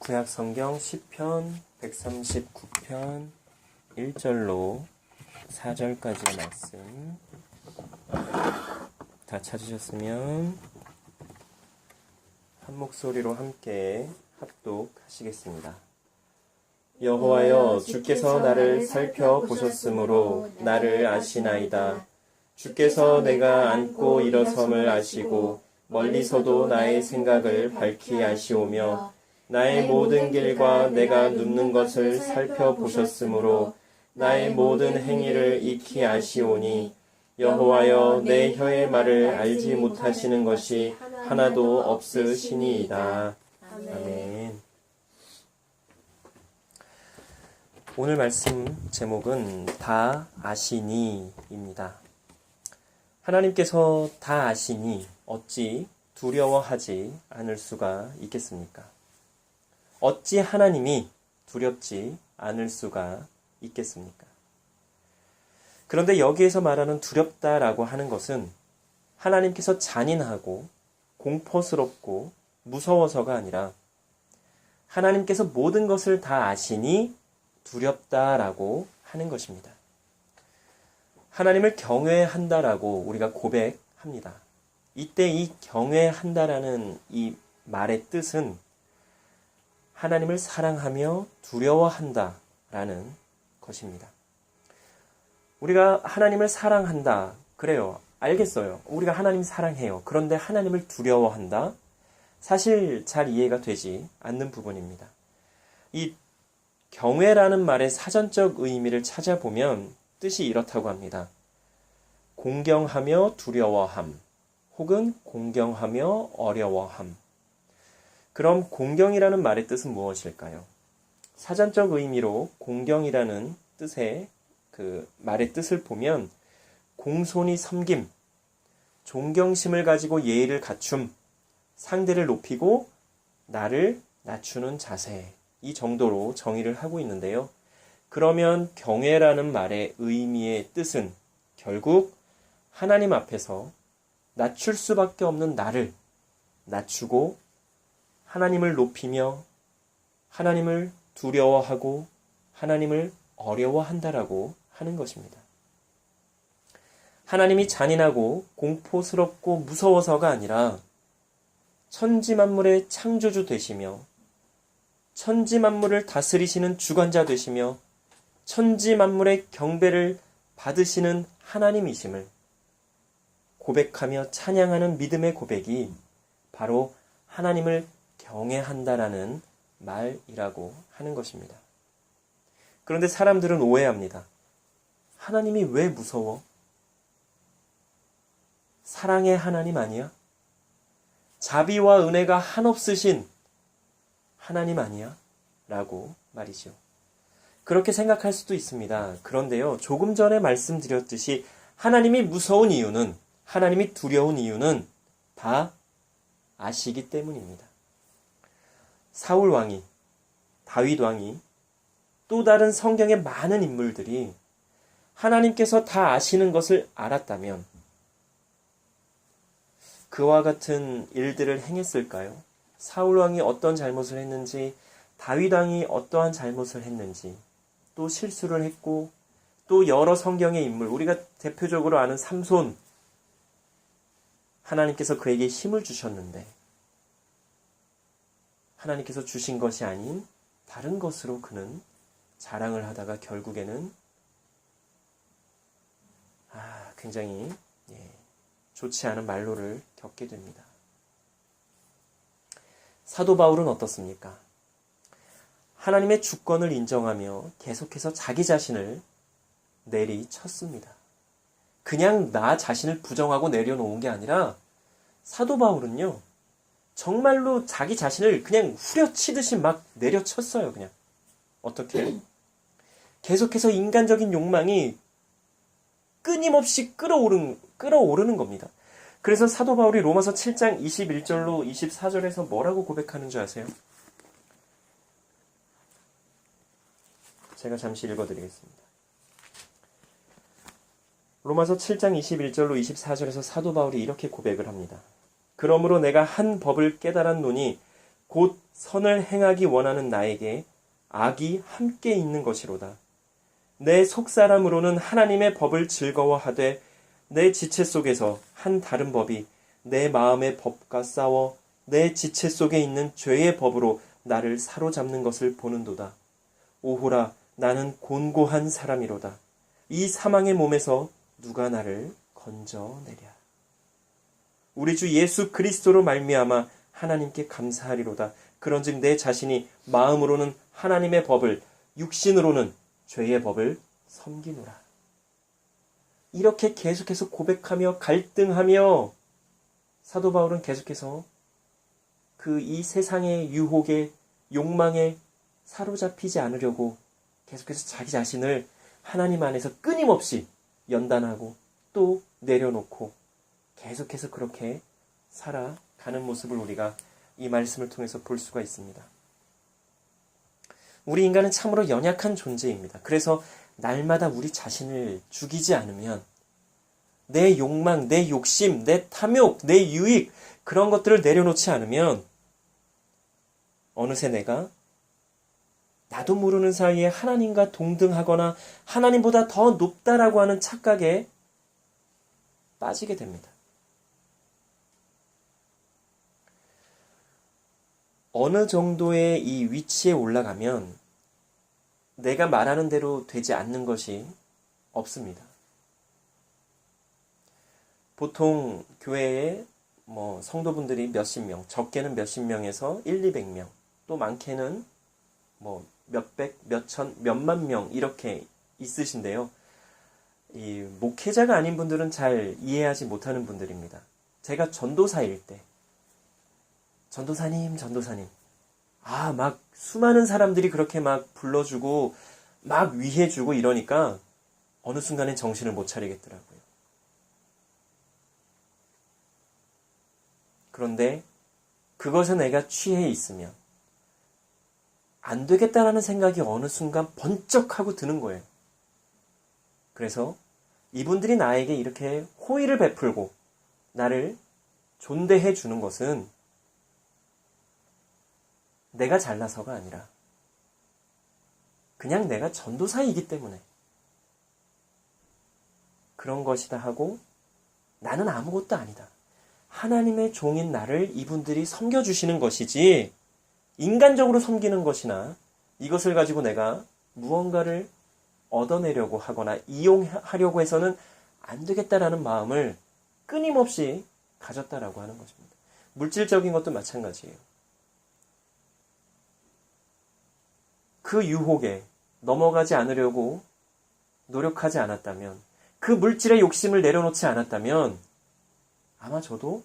구약성경 시편 139편 1절로 4절까지의 말씀 다 찾으셨으면 한 목소리로 함께 합독하시겠습니다. 여호와여, 주께서 나를 살펴보셨으므로 나를 아시나이다. 주께서 내가 앉고 일어섬을 아시고 멀리서도 나의 생각을 밝히 아시오며 나의 모든 길과 내가 눕는 것을 살펴보셨으므로 나의 모든 행위를 익히 아시오니 여호와여, 내 혀의 말을 알지 못하시는 것이 하나도 없으시니이다. 아멘. 오늘 말씀 제목은 다 아시니입니다. 하나님께서 다 아시니 어찌 두려워하지 않을 수가 있겠습니까? 어찌 하나님이 두렵지 않을 수가 있겠습니까? 그런데 여기에서 말하는 두렵다라고 하는 것은 하나님께서 잔인하고 공포스럽고 무서워서가 아니라 하나님께서 모든 것을 다 아시니 두렵다라고 하는 것입니다. 하나님을 경외한다라고 우리가 고백합니다. 이때 이 경외한다라는 이 말의 뜻은 하나님을 사랑하며 두려워한다라는 것입니다. 우리가 하나님을 사랑한다. 그래요. 알겠어요. 우리가 하나님 사랑해요. 그런데 하나님을 두려워한다? 사실 잘 이해가 되지 않는 부분입니다. 이 경외라는 말의 사전적 의미를 찾아보면 뜻이 이렇다고 합니다. 공경하며 두려워함, 혹은 공경하며 어려워함. 그럼 공경이라는 말의 뜻은 무엇일까요? 사전적 의미로 공경이라는 뜻의 그 말의 뜻을 보면 공손히 섬김, 존경심을 가지고 예의를 갖춤, 상대를 높이고 나를 낮추는 자세, 이 정도로 정의를 하고 있는데요. 그러면 경외라는 말의 의미의 뜻은 결국 하나님 앞에서 낮출 수밖에 없는 나를 낮추고 하나님을 높이며 하나님을 두려워하고 하나님을 어려워한다라고 하는 것입니다. 하나님이 잔인하고 공포스럽고 무서워서가 아니라 천지만물의 창조주 되시며 천지만물을 다스리시는 주관자 되시며 천지만물의 경배를 받으시는 하나님이심을 고백하며 찬양하는 믿음의 고백이 바로 하나님을 경외한다라는 말이라고 하는 것입니다. 그런데 사람들은 오해합니다. 하나님이 왜 무서워? 사랑의 하나님 아니야? 자비와 은혜가 한없으신 하나님 아니야? 라고 말이죠. 그렇게 생각할 수도 있습니다. 그런데요, 조금 전에 말씀드렸듯이 하나님이 무서운 이유는, 하나님이 두려운 이유는 다 아시기 때문입니다. 사울 왕이, 다윗 왕이, 또 다른 성경의 많은 인물들이 하나님께서 다 아시는 것을 알았다면 그와 같은 일들을 행했을까요? 사울 왕이 어떤 잘못을 했는지, 다윗 왕이 어떠한 잘못을 했는지, 또 실수를 했고, 또 여러 성경의 인물, 우리가 대표적으로 아는 삼손, 하나님께서 그에게 힘을 주셨는데 하나님께서 주신 것이 아닌 다른 것으로 그는 자랑을 하다가 결국에는 굉장히 좋지 않은 말로를 겪게 됩니다. 사도 바울은 어떻습니까? 하나님의 주권을 인정하며 계속해서 자기 자신을 내리쳤습니다. 그냥 나 자신을 부정하고 내려놓은 게 아니라 사도 바울은요, 정말로 자기 자신을 그냥 후려치듯이 막 내려쳤어요. 그냥 어떻게? 계속해서 인간적인 욕망이 끊임없이 끌어오르는 겁니다. 그래서 사도 바울이 로마서 7장 21절로 24절에서 뭐라고 고백하는 줄 아세요? 제가 잠시 읽어드리겠습니다. 로마서 7장 21절로 24절에서 사도 바울이 이렇게 고백을 합니다. 그러므로 내가 한 법을 깨달았노니 곧 선을 행하기 원하는 나에게 악이 함께 있는 것이로다. 내 속사람으로는 하나님의 법을 즐거워하되 내 지체 속에서 한 다른 법이 내 마음의 법과 싸워 내 지체 속에 있는 죄의 법으로 나를 사로잡는 것을 보는도다. 오호라, 나는 곤고한 사람이로다. 이 사망의 몸에서 누가 나를 건져내랴. 우리 주 예수 그리스도로 말미암아 하나님께 감사하리로다. 그런즉 내 자신이 마음으로는 하나님의 법을, 육신으로는 죄의 법을 섬기노라. 이렇게 계속해서 고백하며 갈등하며 사도 바울은 계속해서 이 세상의 유혹에, 욕망에 사로잡히지 않으려고 계속해서 자기 자신을 하나님 안에서 끊임없이 연단하고 또 내려놓고 계속해서 그렇게 살아가는 모습을 우리가 이 말씀을 통해서 볼 수가 있습니다. 우리 인간은 참으로 연약한 존재입니다. 그래서 날마다 우리 자신을 죽이지 않으면 내 욕망, 내 욕심, 내 탐욕, 내 유익 그런 것들을 내려놓지 않으면 어느새 내가 나도 모르는 사이에 하나님과 동등하거나 하나님보다 더 높다라고 하는 착각에 빠지게 됩니다. 어느 정도의 이 위치에 올라가면 내가 말하는 대로 되지 않는 것이 없습니다. 보통 교회에 성도분들이 몇십 명, 적게는 몇십 명에서 100~200명, 또 많게는 몇백, 몇천, 몇만 명 이렇게 있으신데요. 이 목회자가 아닌 분들은 잘 이해하지 못하는 분들입니다. 제가 전도사일 때 전도사님 막 수많은 사람들이 그렇게 막 불러주고 막 위해주고 이러니까 어느 순간엔 정신을 못 차리겠더라고요. 그런데 그것에 내가 취해 있으면 안 되겠다라는 생각이 어느 순간 번쩍하고 드는 거예요. 그래서 이분들이 나에게 이렇게 호의를 베풀고 나를 존대해 주는 것은 내가 잘나서가 아니라 그냥 내가 전도사이기 때문에 그런 것이다 하고 나는 아무것도 아니다. 하나님의 종인 나를 이분들이 섬겨주시는 것이지 인간적으로 섬기는 것이나 이것을 가지고 내가 무언가를 얻어내려고 하거나 이용하려고 해서는 안 되겠다라는 마음을 끊임없이 가졌다라고 하는 것입니다. 물질적인 것도 마찬가지예요. 그 유혹에 넘어가지 않으려고 노력하지 않았다면, 그 물질의 욕심을 내려놓지 않았다면 아마 저도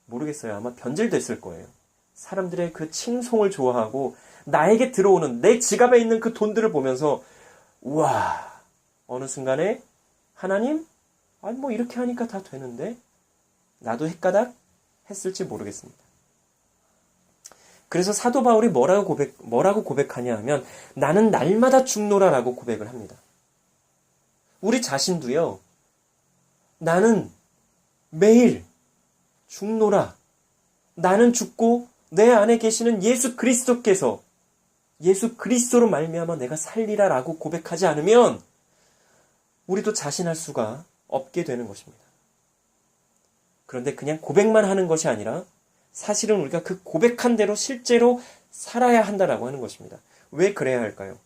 모르겠어요. 아마 변질됐을 거예요. 사람들의 그 칭송을 좋아하고 나에게 들어오는 내 지갑에 있는 그 돈들을 보면서 우와, 어느 순간에 하나님? 이렇게 하니까 다 되는데 나도 헷가닥 했을지 모르겠습니다. 그래서 사도 바울이 뭐라고 고백하냐 하면 나는 날마다 죽노라라고 고백을 합니다. 우리 자신도요. 나는 매일 죽노라. 나는 죽고 내 안에 계시는 예수 그리스도께서 예수 그리스도로 말미암아 내가 살리라라고 고백하지 않으면 우리도 자신할 수가 없게 되는 것입니다. 그런데 그냥 고백만 하는 것이 아니라 사실은 우리가 그 고백한 대로 실제로 살아야 한다라고 하는 것입니다. 왜 그래야 할까요?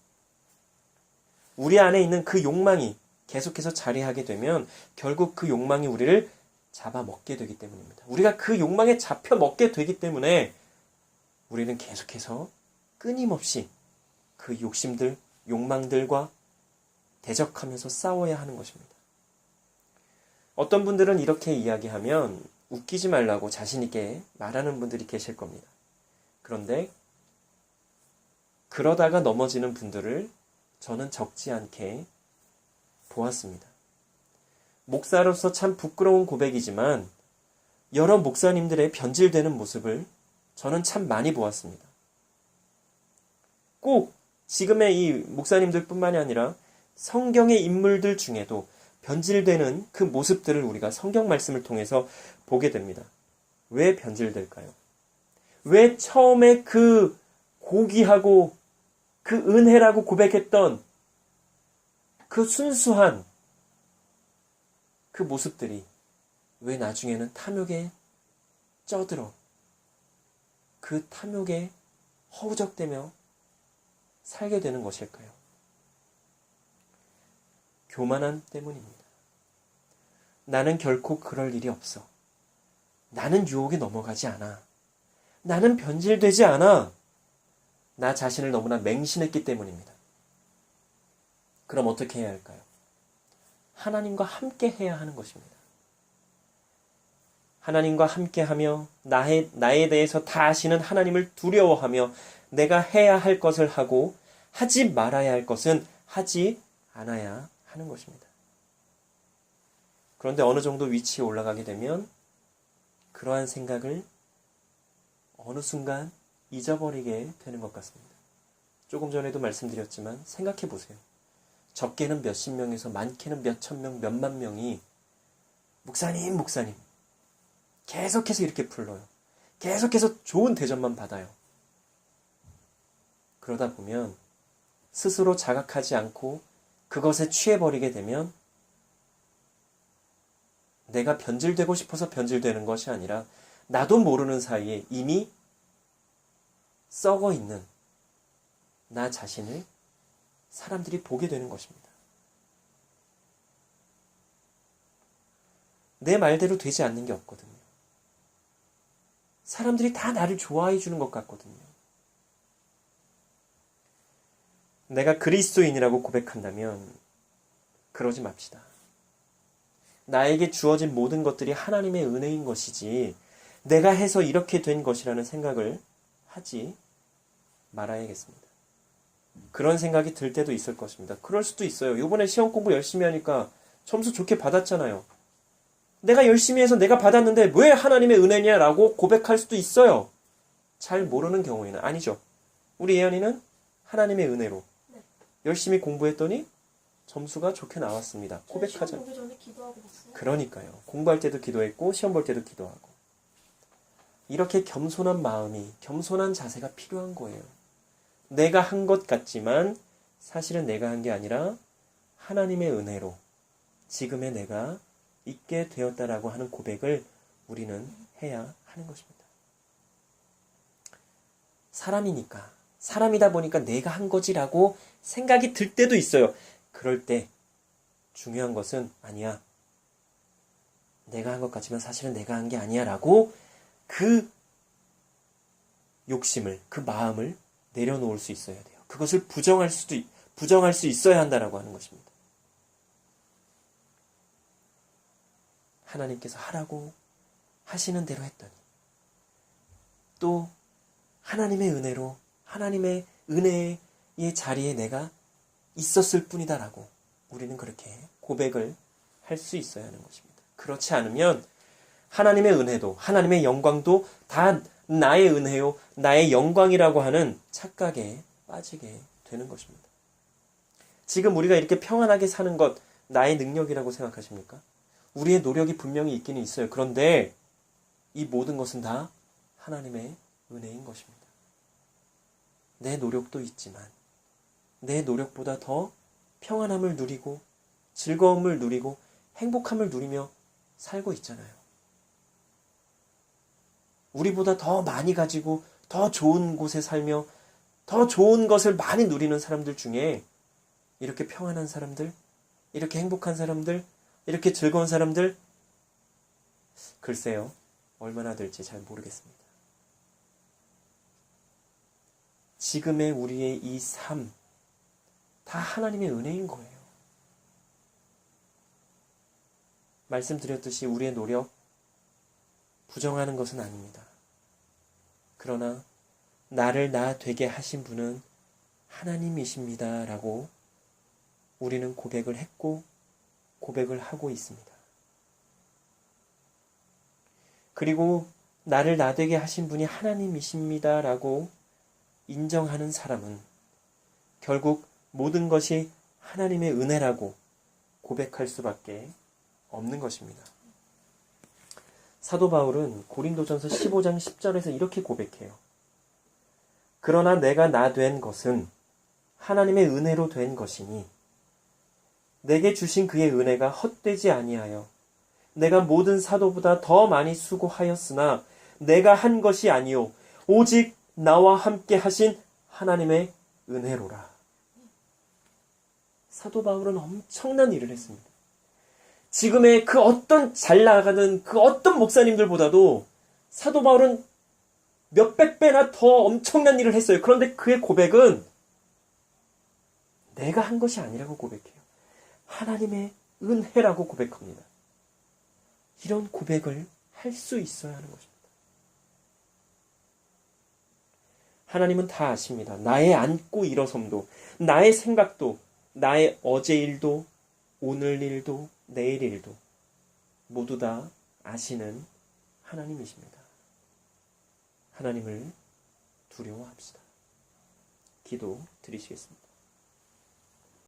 우리 안에 있는 그 욕망이 계속해서 자리하게 되면 결국 그 욕망이 우리를 잡아먹게 되기 때문입니다. 우리가 그 욕망에 잡혀먹게 되기 때문에 우리는 계속해서 끊임없이 그 욕심들, 욕망들과 대적하면서 싸워야 하는 것입니다. 어떤 분들은 이렇게 이야기하면 웃기지 말라고 자신있게 말하는 분들이 계실 겁니다. 그런데 그러다가 넘어지는 분들을 저는 적지 않게 보았습니다. 목사로서 참 부끄러운 고백이지만 여러 목사님들의 변질되는 모습을 저는 참 많이 보았습니다. 꼭 지금의 이 목사님들 뿐만이 아니라 성경의 인물들 중에도 변질되는 그 모습들을 우리가 성경 말씀을 통해서 보게 됩니다. 왜 변질될까요? 왜 처음에 그 고귀하고 그 은혜라고 고백했던 그 순수한 그 모습들이 왜 나중에는 탐욕에 쩌들어 그 탐욕에 허우적대며 살게 되는 것일까요? 교만함 때문입니다. 나는 결코 그럴 일이 없어. 나는 유혹에 넘어가지 않아. 나는 변질되지 않아. 나 자신을 너무나 맹신했기 때문입니다. 그럼 어떻게 해야 할까요? 하나님과 함께 해야 하는 것입니다. 하나님과 함께하며 나에 대해서 다 아시는 하나님을 두려워하며 내가 해야 할 것을 하고 하지 말아야 할 것은 하지 않아야 하는 것입니다. 그런데 어느 정도 위치에 올라가게 되면 그러한 생각을 어느 순간 잊어버리게 되는 것 같습니다. 조금 전에도 말씀드렸지만 생각해 보세요. 적게는 몇십 명에서 많게는 몇천 명, 몇만 명이 목사님, 목사님 계속해서 이렇게 불러요. 계속해서 좋은 대접만 받아요. 그러다 보면 스스로 자각하지 않고 그것에 취해버리게 되면 내가 변질되고 싶어서 변질되는 것이 아니라 나도 모르는 사이에 이미 썩어 있는 나 자신을 사람들이 보게 되는 것입니다. 내 말대로 되지 않는 게 없거든요. 사람들이 다 나를 좋아해 주는 것 같거든요. 내가 그리스도인이라고 고백한다면 그러지 맙시다. 나에게 주어진 모든 것들이 하나님의 은혜인 것이지 내가 해서 이렇게 된 것이라는 생각을 하지 말아야겠습니다. 그런 생각이 들 때도 있을 것입니다. 그럴 수도 있어요. 이번에 시험 공부 열심히 하니까 점수 좋게 받았잖아요. 내가 열심히 해서 내가 받았는데 왜 하나님의 은혜냐라고 고백할 수도 있어요. 잘 모르는 경우에는. 아니죠. 우리 예언이는 하나님의 은혜로 열심히 공부했더니 점수가 좋게 나왔습니다. 고백하자. 시험 보기 전에 기도하고 있어요. 그러니까요. 공부할 때도 기도했고 시험 볼 때도 기도하고. 이렇게 겸손한 마음이, 겸손한 자세가 필요한 거예요. 내가 한 것 같지만 사실은 내가 한 게 아니라 하나님의 은혜로 지금의 내가 있게 되었다라고 하는 고백을 우리는 해야 하는 것입니다. 사람이니까, 사람이다 보니까 내가 한 거지라고 생각이 들 때도 있어요. 그럴 때 중요한 것은 아니야. 내가 한 것 같지만 사실은 내가 한 게 아니야 라고 그 욕심을, 그 마음을 내려놓을 수 있어야 돼요. 그것을 부정할 수 있어야 한다라고 하는 것입니다. 하나님께서 하라고 하시는 대로 했더니 또 하나님의 은혜로 하나님의 은혜의 자리에 내가 있었을 뿐이다라고 우리는 그렇게 고백을 할 수 있어야 하는 것입니다. 그렇지 않으면 하나님의 은혜도 하나님의 영광도 다 나의 은혜요 나의 영광이라고 하는 착각에 빠지게 되는 것입니다. 지금 우리가 이렇게 평안하게 사는 것 나의 능력이라고 생각하십니까? 우리의 노력이 분명히 있기는 있어요. 그런데 이 모든 것은 다 하나님의 은혜인 것입니다. 내 노력도 있지만 내 노력보다 더 평안함을 누리고 즐거움을 누리고 행복함을 누리며 살고 있잖아요. 우리보다 더 많이 가지고 더 좋은 곳에 살며 더 좋은 것을 많이 누리는 사람들 중에 이렇게 평안한 사람들, 이렇게 행복한 사람들, 이렇게 즐거운 사람들 글쎄요. 얼마나 될지 잘 모르겠습니다. 지금의 우리의 이 삶 다 하나님의 은혜인 거예요. 말씀드렸듯이 우리의 노력 부정하는 것은 아닙니다. 그러나 나를 나 되게 하신 분은 하나님이십니다 라고 우리는 고백을 했고 고백을 하고 있습니다. 그리고 나를 나 되게 하신 분이 하나님이십니다 라고 인정하는 사람은 결국 모든 것이 하나님의 은혜라고 고백할 수밖에 없는 것입니다. 사도 바울은 고린도전서 15장 10절에서 이렇게 고백해요. 그러나 내가 나 된 것은 하나님의 은혜로 된 것이니 내게 주신 그의 은혜가 헛되지 아니하여 내가 모든 사도보다 더 많이 수고하였으나 내가 한 것이 아니요 오직 나와 함께 하신 하나님의 은혜로라. 사도 바울은 엄청난 일을 했습니다. 지금의 그 어떤 잘 나가는 그 어떤 목사님들보다도 사도 바울은 몇백 배나 더 엄청난 일을 했어요. 그런데 그의 고백은 내가 한 것이 아니라고 고백해요. 하나님의 은혜라고 고백합니다. 이런 고백을 할 수 있어야 하는 것입니다. 하나님은 다 아십니다. 나의 앉고 일어섬도, 나의 생각도, 나의 어제 일도, 오늘 일도, 내일 일도 모두 다 아시는 하나님이십니다. 하나님을 두려워합시다. 기도 드리시겠습니다.